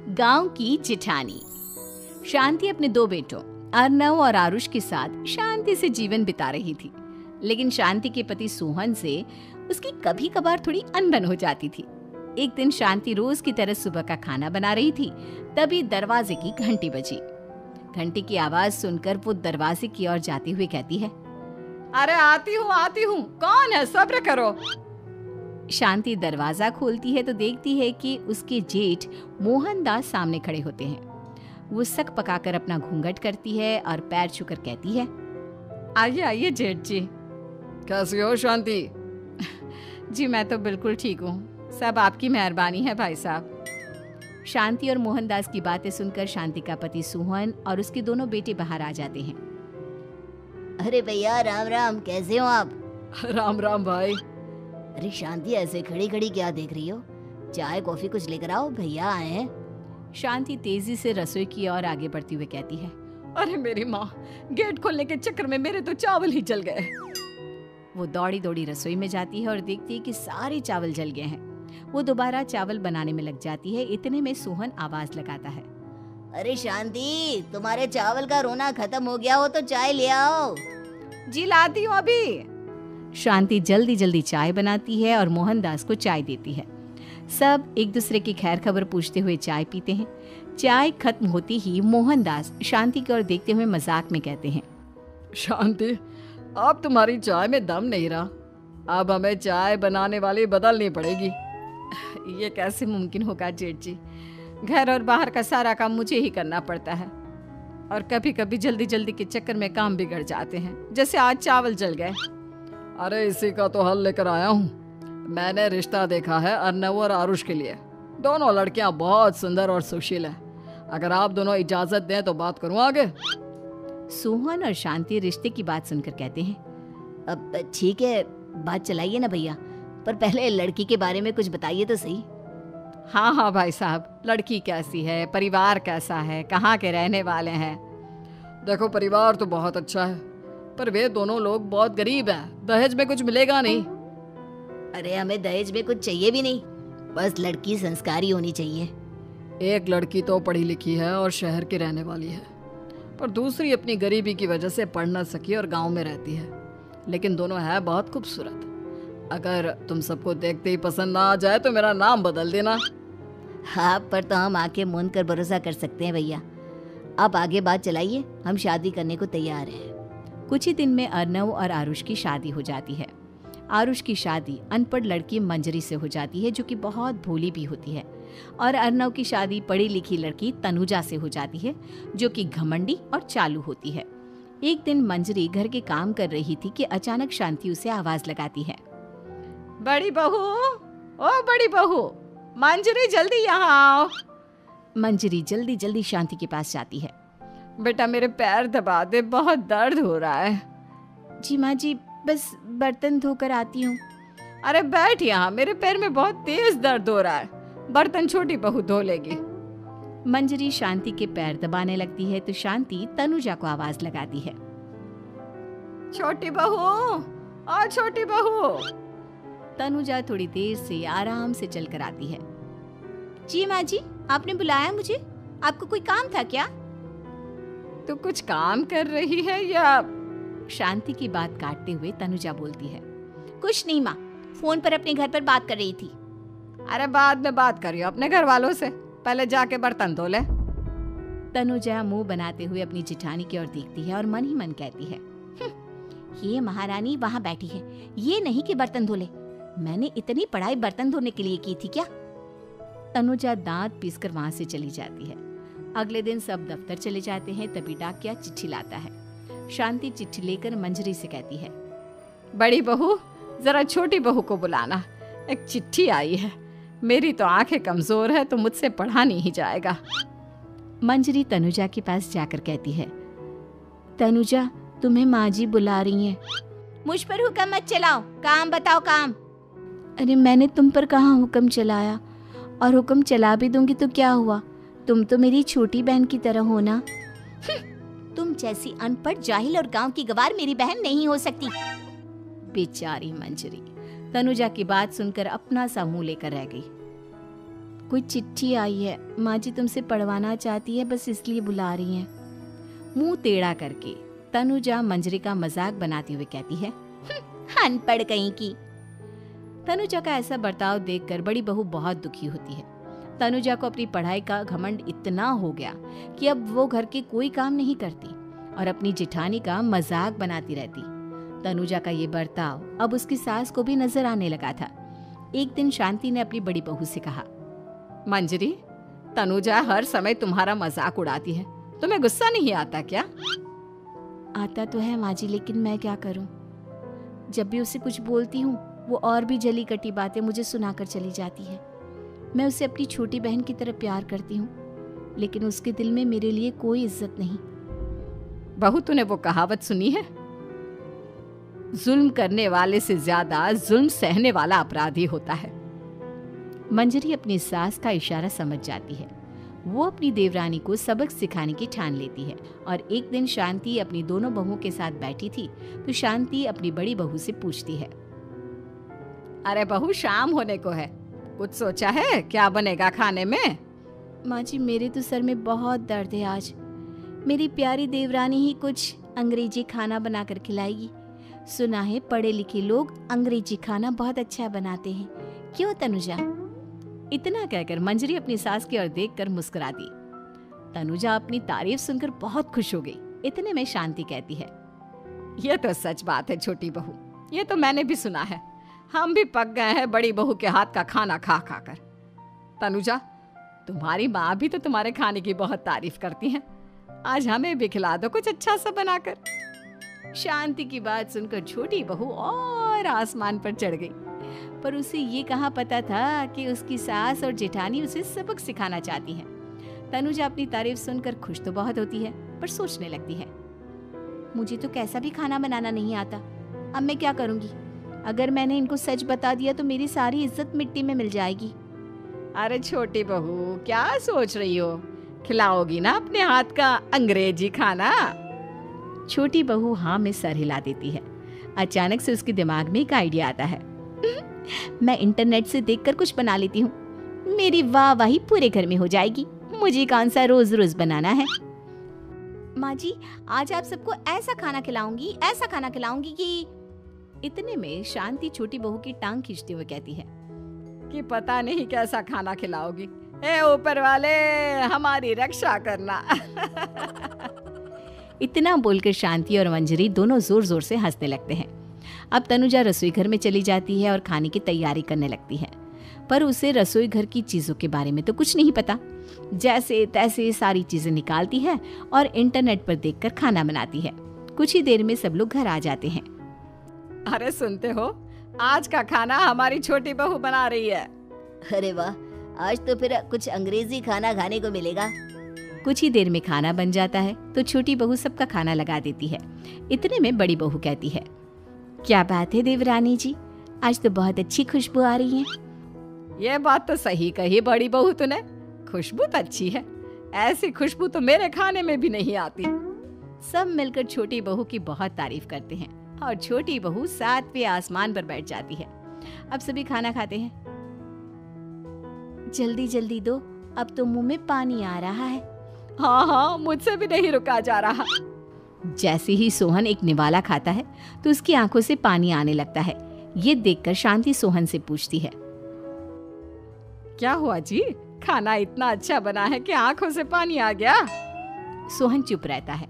गांव की जिठानी। शांति अपने दो बेटों अर्नव और आरुष के साथ शांति से जीवन बिता रही थी, लेकिन शांति के पति सोहन से उसकी कभी कभार थोड़ी अनबन हो जाती थी। एक दिन शांति रोज की तरह सुबह का खाना बना रही थी, तभी दरवाजे की घंटी बजी। घंटी की आवाज सुनकर वो दरवाजे की ओर जाते हुए कहती है, अरे आती हूँ, कौन है, सब्र करो। शांति दरवाजा खोलती है तो देखती है कि उसके जेठ मोहनदास सामने खड़े होते हैं। वो सक पकाकर अपना घूंघट करती है और पैर छूकर कहती है, आइए आइए जेठ जी। कैसी हो शांति? जी मैं तो बिल्कुल ठीक हूँ, सब आपकी मेहरबानी है भाई साहब। शांति और मोहनदास की बातें सुनकर शांति का पति सोहन और उसके दोनों बेटे बाहर आ जाते हैं। अरे भैया राम राम, कैसे हो आप? राम राम भाई। अरे शांति ऐसे खड़ी खड़ी क्या देख रही हो? चाय कॉफी कुछ लेकर आओ, भैया आए हैं। शांति तेजी से रसोई की ओर आगे बढ़ती हुए कहती है, अरे मेरी माँ, गेट खोलने के चक्कर में मेरे तो चावल ही जल गए। वो दौड़ी दौड़ी रसोई में जाती है और देखती है कि सारे चावल जल गए हैं। वो दोबारा चावल बनाने में लग जाती है। इतने में सोहन आवाज लगाता है, अरे शांति, तुम्हारे चावल का रोना खत्म हो गया हो तो चाय ले आओ। जी लाती हूँ अभी। शांति जल्दी जल्दी चाय बनाती है और मोहनदास को चाय देती है। सब एक दूसरे की खैर खबर पूछते हुए चाय पीते हैं। चाय खत्म होती ही मोहनदास शांति की ओर देखते हुए मजाक में कहते हैं, शांति, अब तुम्हारी चाय में दम नहीं रहा, अब हमें चाय बनाने वाली बदलनी पड़ेगी। ये कैसे मुमकिन होगा जेठ जी? घर और बाहर का सारा काम मुझे ही करना पड़ता है और कभी कभी जल्दी जल्दी के चक्कर में काम बिगड़ जाते हैं, जैसे आज चावल जल गए। अरे इसी का तो हल लेकर आया हूँ। मैंने रिश्ता देखा है अर्नव और आरुष के लिए। दोनों लड़कियां बहुत सुंदर और सुशील हैं। अगर आप दोनों इजाजत दें तो बात करूँ आगे। सोहन और शांति रिश्ते की बात सुनकर कहते हैं, अब ठीक है, बात चलाइए ना भैया, पर पहले लड़की के बारे में कुछ बताइए तो सही। हाँ हाँ भाई साहब, लड़की कैसी है, परिवार कैसा है, कहाँ के रहने वाले हैं? देखो परिवार तो बहुत अच्छा है, पर वे दोनों लोग बहुत गरीब हैं। दहेज में कुछ मिलेगा नहीं। अरे हमें दहेज में कुछ चाहिए भी नहीं, बस लड़की संस्कारी होनी चाहिए। एक लड़की तो पढ़ी लिखी है और शहर की रहने वाली है, पर दूसरी अपनी गरीबी की वजह से पढ़ न सकी और गांव में रहती है, लेकिन दोनों है बहुत खूबसूरत। अगर तुम सबको देखते ही पसंद ना आ जाए तो मेरा नाम बदल देना। हाँ, पर तो हम आंखें मूंद कर भरोसा कर सकते हैं भैया। आप आगे बात चलाइए, हम शादी करने को तैयार हैं। कुछ ही दिन में अर्नव और आरुष की शादी हो जाती है। आरुष की शादी अनपढ़ लड़की मंजरी से हो जाती है, जो कि बहुत भोली भी होती है, और अर्नव की शादी पढ़ी लिखी लड़की तनुजा से हो जाती है, जो कि घमंडी और चालू होती है। एक दिन मंजरी घर के काम कर रही थी कि अचानक शांति उसे आवाज लगाती है, बड़ी बहू, ओ बड़ी बहू, मंजरी जल्दी यहाँ आओ। मंजरी जल्दी जल्दी शांति के पास जाती है। बेटा मेरे पैर दबा दे, बहुत दर्द हो रहा है। जी माँ जी, बस बर्तन धोकर आती हूँ। अरे बैठ यहाँ, मेरे पैर में बहुत तेज दर्द हो रहा है, बर्तन छोटी बहू धो लेगी। मंजरी शांति के पैर दबाने लगती है तो शांति तनुजा को आवाज लगाती है, छोटी बहू, ओ छोटी बहू। तनुजा थोड़ी देर से आराम से चलकर आती है। जी माँ जी, आपने बुलाया मुझे? आपको कोई काम था क्या? तू कुछ काम कर रही है या? शांति की बात काटते हुए तनुजा बोलती है, कुछ नहीं माँ, फोन पर अपने घर पर बात कर रही थी। अरे बाद में बात करियो अपने घर वालों से, पहले जाके बर्तन धो ले। तनुजा मुंह बनाते हुए अपनी जिठानी की ओर देखती है और मन ही मन कहती है, ये महारानी वहाँ बैठी है, ये नहीं कि बर्तन धो ले। मैंने इतनी पढ़ाई बर्तन धोने के लिए की थी क्या? तनुजा दांत पीसकर वहां से चली जाती है। अगले दिन सब दफ्तर चले जाते हैं, तभी डाकिया चिट्ठी लाता है। शांति चिट्ठी लेकर मंजरी से कहती है, बड़ी बहू, जरा छोटी बहू को बुलाना, एक चिट्ठी आई है। मेरी तो आंखें कमजोर है तो मुझसे पढ़ा नहीं जाएगा। मंजरी तनुजा के पास जाकर कहती है, तनुजा, तुम्हें माँ जी बुला रही हैं। मुझ पर हुक्म मत चलाओ, काम बताओ काम। अरे मैंने तुम पर कहाँ हुक्म चलाया, और हुक्म चला भी दूंगी तो क्या हुआ? तुम तो मेरी छोटी बहन की तरह हो ना। तुम जैसी अनपढ़, जाहिल और गांव की गवार मेरी बहन नहीं हो सकती। बेचारी मंजरी तनुजा की बात सुनकर अपना सा मुंह लेकर रह गई। कोई चिट्ठी आई है, माँ जी तुमसे पढ़वाना चाहती है, बस इसलिए बुला रही हैं। मुंह टेढ़ा करके तनुजा मंजरी का मजाक बनाती हुए कहती है, अनपढ़ कहीं की। तनुजा का ऐसा बर्ताव देखकर बड़ी बहू बहुत दुखी होती है। तनुजा को अपनी पढ़ाई का घमंड इतना हो गया कि अब वो घर के कोई काम नहीं करती और अपनी जेठानी का मजाक बनाती रहती। तनुजा का ये बर्ताव अब उसकी सास को भी नजर आने लगा था। एक दिन शांति ने अपनी बड़ी बहू से कहा, मंजरी, तनुजा हर समय तुम्हारा मजाक उड़ाती है, तुम्हें गुस्सा नहीं आता क्या? आता तो है माँ जी, लेकिन मैं क्या करूं? जब भी उसे कुछ बोलती हूँ वो और भी जली कटी बातें मुझे सुनाकर चली जाती है। मैं उसे अपनी छोटी बहन की तरह प्यार करती हूँ, लेकिन उसके दिल में मेरे लिए कोई इज्जत नहीं। बहू, तूने वो कहावत सुनी है, जुल्म करने वाले से ज्यादा जुल्म सहने वाला अपराधी होता है। मंजरी अपनी सास का इशारा समझ जाती है। वो अपनी देवरानी को सबक सिखाने की ठान लेती है और एक दिन शांति अपनी दोनों बहुओं के साथ बैठी थी तो शांति अपनी बड़ी बहू से पूछती है, अरे बहू, शाम होने को है, कुछ सोचा है क्या बनेगा खाने में? माँ जी, मेरे तो सर में बहुत दर्द है आज। मेरी प्यारी देवरानी ही कुछ अंग्रेजी खाना बनाकर खिलाएगी। सुना है पढ़े लिखे लोग अंग्रेजी खाना बहुत अच्छा बनाते हैं, क्यों तनुजा? इतना कहकर मंजरी अपनी सास की ओर देखकर मुस्कुरा दी। तनुजा अपनी तारीफ सुनकर बहुत खुश हो गई। इतने में शांति कहती है, यह तो सच बात है छोटी बहू, ये तो मैंने भी सुना है। हम भी पक गए हैं बड़ी बहू के हाथ का खाना खा खा कर। तनुजा, तुम्हारी माँ भी तो तुम्हारे खाने की बहुत तारीफ करती हैं। आज हमें भी खिला दो कुछ अच्छा सा बनाकर। शांति की बात सुनकर छोटी बहू और आसमान पर चढ़ गई, पर उसे ये कहाँ पता था कि उसकी सास और जेठानी उसे सबक सिखाना चाहती हैं। तनुजा अपनी तारीफ सुनकर खुश तो बहुत होती है, पर सोचने लगती है, मुझे तो कैसा भी खाना बनाना नहीं आता। अब मैं क्या करूंगी? अगर मैंने इनको सच बता दिया तो मेरी सारी इज्जत मिट्टी में मिल जाएगी। अरे छोटी बहू, क्या सोच रही हो? खिलाओगी ना अपने हाथ का अंग्रेजी खाना? छोटी बहू हाँ में सर हिला देती है। अचानक से उसके दिमाग में एक आइडिया आता है। मैं इंटरनेट से देखकर कुछ बना लेती हूँ, मेरी वाहवाही पूरे घर में हो जाएगी। मुझे कौन सा रोज रोज बनाना है। माँ जी, आज आप सबको ऐसा खाना खिलाऊंगी, ऐसा खाना खिलाऊंगी कि। इतने में शांति छोटी बहू की टांग खींचते हुए कहती है कि पता नहीं कैसा खाना खिलाओगी। ए ऊपर वाले, हमारी रक्षा करना। इतना बोलकर शांति और मंजरी दोनों जोर जोर से हंसने लगते हैं। अब तनुजा रसोई घर में चली जाती है और खाने की तैयारी करने लगती है, पर उसे रसोई घर की चीजों के बारे में तो कुछ नहीं पता। जैसे तैसे सारी चीजें निकालती है और इंटरनेट पर देखकर खाना बनाती है। कुछ ही देर में सब लोग घर आ जाते हैं। अरे सुनते हो, आज का खाना हमारी छोटी बहू बना रही है। अरे वाह, आज तो फिर कुछ अंग्रेजी खाना खाने को मिलेगा। कुछ ही देर में खाना बन जाता है तो छोटी बहू सबका खाना लगा देती है। इतने में बड़ी बहू कहती है, क्या बात है देवरानी जी, आज तो बहुत अच्छी खुशबू आ रही है। ये बात तो सही कही बड़ी बहू तूने, खुशबू तो अच्छी है। ऐसी खुशबू तो मेरे खाने में भी नहीं आती। सब मिलकर छोटी बहू की बहुत तारीफ करते हैं और छोटी बहू 7वें आसमान पर बैठ जाती है। अब सभी खाना खाते हैं। जल्दी जल्दी दो, अब तो मुंह में पानी आ रहा है। हाँ हाँ, मुझसे भी नहीं रुका जा रहा। जैसे ही सोहन एक निवाला खाता है तो उसकी आंखों से पानी आने लगता है। ये देखकर शांति सोहन से पूछती है, क्या हुआ जी, खाना इतना अच्छा बना है कि आंखों से पानी आ गया? सोहन चुप रहता है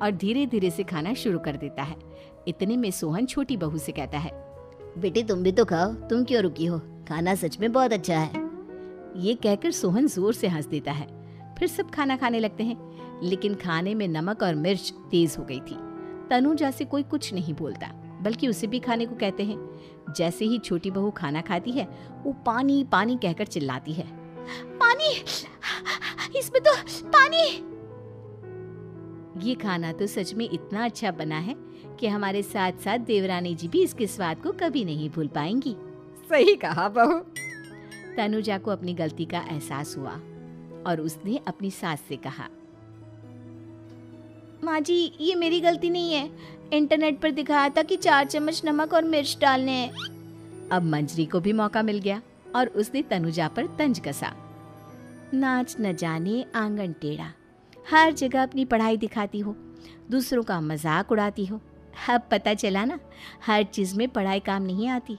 और धीरे धीरे से खाना शुरू कर देता है। इतने में सोहन छोटी बहू से कहता है, बेटी तुम भी तो खाओ, तुम क्यों रुकी हो? खाना सच में बहुत अच्छा है। ये कहकर सोहन जोर से हंस देता है। फिर सब खाना खाने लगते हैं, लेकिन खाने में नमक और मिर्च तेज हो गई थी। तनुजा से कोई कुछ नहीं बोलता, बल्कि उसे भी खाने को कहते हैं। जैसे ही छोटी बहू खाना खाती है वो पानी पानी कहकर चिल्लाती है, पानी, इसमें तो पानी। ये खाना तो सच में इतना अच्छा बना है कि हमारे साथ साथ देवरानी जी भी इसके स्वाद को कभी नहीं भूल पाएंगी। सही कहा बहू। तनुजा को अपनी गलती का एहसास हुआ और उसने अपनी सास से कहा, माँ जी ये मेरी गलती नहीं है, इंटरनेट पर दिखाया था कि 4 चम्मच नमक और मिर्च डालने हैं। अब मंजरी को भी मौका मिल गया और उसने तनुजा पर तंज कसा। नाच न जाने आंगन टेढ़ा, हर जगह अपनी पढ़ाई दिखाती हो, दूसरों का मजाक उड़ाती हो। अब पता चला ना, हर चीज़ में पढ़ाई काम नहीं आती।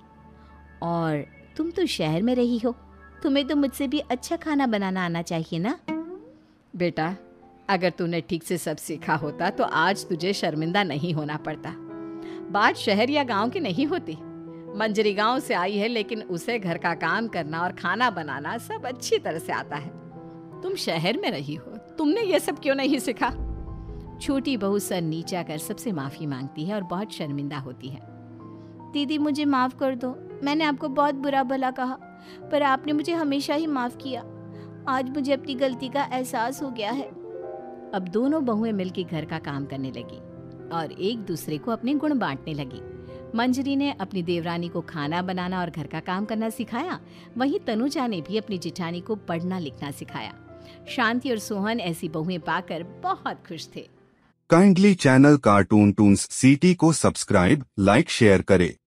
और तुम तो शहर में रही हो, तुम्हें तो मुझसे भी अच्छा खाना बनाना आना चाहिए ना। बेटा, अगर तूने ठीक से सब सीखा होता तो आज तुझे शर्मिंदा नहीं होना पड़ता। बात शहर या गांव की नहीं होती। मंजरी गांव से आई है, लेकिन उसे घर का काम करना और खाना बनाना सब अच्छी तरह से आता है। तुम शहर में रही हो, तुमने ये सब क्यों नहीं सीखा? छोटी बहू सर नीचा कर सबसे माफ़ी मांगती है और बहुत शर्मिंदा होती है। दीदी मुझे माफ़ कर दो, मैंने आपको बहुत बुरा भला कहा, पर आपने मुझे हमेशा ही माफ़ किया। आज मुझे अपनी गलती का एहसास हो गया है। अब दोनों बहुएं मिलकर घर का काम करने लगी और एक दूसरे को अपने गुण बांटने लगी। मंजरी ने अपनी देवरानी को खाना बनाना और घर का काम करना सिखाया, वहीं तनुजा ने भी अपनी जिठानी को पढ़ना लिखना सिखाया। शांति और सोहन ऐसी बहुएं पाकर बहुत खुश थे। Kindly channel cartoon Toons city को सब्सक्राइब, लाइक, शेयर करें।